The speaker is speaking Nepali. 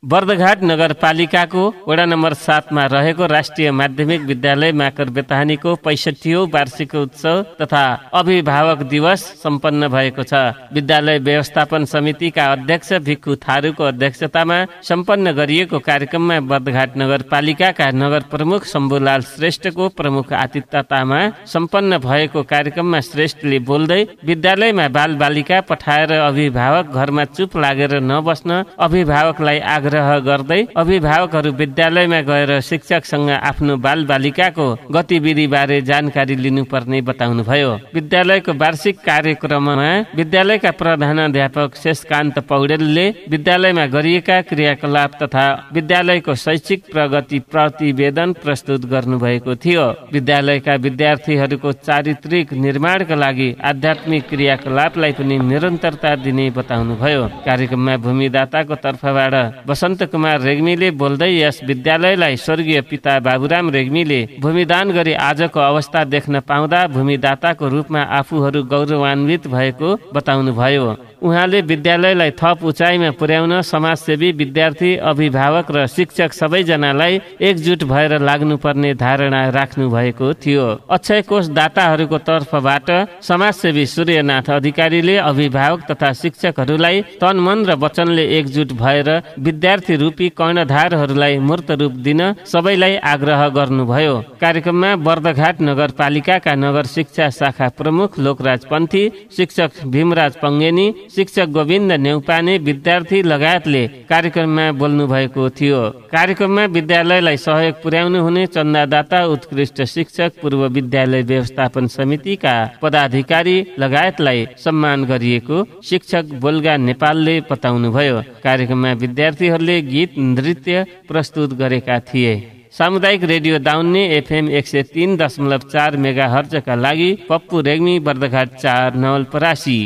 बर्दघाट नगरपालिकाको वडा नम्बर 7 मा रहेको राष्ट्रिय माध्यमिक विद्यालय माकर बेताहानीको 65औं वार्षिक उत्सव तथा अभिभावक दिवस सम्पन्न भएको छ। विद्यालय व्यवस्थापन समितिका अध्यक्ष भिक्कु थारूको अध्यक्षतामा सम्पन्न गरिएको कार्यक्रममा बर्दघाट नगरपालिकाका नगर प्रमुख शम्भुलाल श्रेष्ठको प्रमुख आतिथ्यतामा सम्पन्न भएको कार्यक्रममा श्रेष्ठले बोल्दै विद्यालयमा बालबालिका पठाएर अभिभावक घरमा चुप लागेर नबस्न अभिभावकलाई आग्रह गर्दै अभिभावकहरू विद्यालयमा गएर शिक्षकसँग आफ्नो बालबालिकाको गतिविधि बारे जानकारी लिनुपर्ने बताउनुभयो। विद्यालयको वार्षिक कार्यक्रममा विद्यालयका प्रधानाध्यापक शेषकान्त पौडेलले विद्यालयमा गरिएका क्रियाकलाप तथा विद्यालयको शैक्षिक प्रगति प्रतिवेदन प्रस्तुत गर्नुभएको थियो। विद्यालयका विद्यार्थीहरूको चारित्रिक निर्माणका लागि आध्यात्मिक क्रियाकलापलाई पनि निरन्तरता दिने बताउनुभयो। कार्यक्रममा भूमिदाताको तर्फबाट वसन्त कुमार रेग्मीले बोल्दै यस विद्यालयलाई स्वर्गीय पिता बाबुराम रेग्मीले भूमिदान गरी आजको अवस्था देख्न पाउँदा भूमिदाताको रूपमा आफूहरू गौरवान्वित भएको बताउनुभयो। उहाँले विद्यालयलाई थप उचाइमा पुर्याउन समाजसेवी विद्यार्थी अभिभावक र शिक्षक सबैजनालाई एकजुट भएर लाग्नुपर्ने धारणा राख्नु भएको थियो। अक्षय कोष दाताहरूको तर्फबाट समाजसेवी सूर्यनाथ अधिकारीले अभिभावक तथा शिक्षकहरूलाई तन मन र वचनले एकजुट भएर विद्यार्थी रूपी कर्णधारहरूलाई मूर्त रूप दिन सबैलाई आग्रह गर्नुभयो। कार्यक्रममा बर्दघाट नगरपालिकाका नगर शिक्षा शाखा प्रमुख लोकराज पन्थी, शिक्षक भीमराज पङ्गेनी, शिक्षक गोविन्द नेउपाने, विद्यार्थी लगायतले कार्यक्रममा बोल्नु भएको थियो। कार्यक्रममा विद्यालयलाई सहयोग पुर्याउनु हुने चन्दादाता, उत्कृष्ट शिक्षक, पूर्व विद्यालय व्यवस्थापन समितिका पदाधिकारी लगायतलाई सम्मान गरिएको शिक्षक बोल्गा नेपालले बताउनुभयो। कार्यक्रममा विद्यार्थीहरूले गीत नृत्य प्रस्तुत गरेका थिए। सामुदायिक रेडियो दाउन्ने FM 103.4 मेगाहर्जका लागि पप्पु रेग्मी, बर्दघाट 4 नवलपरासी।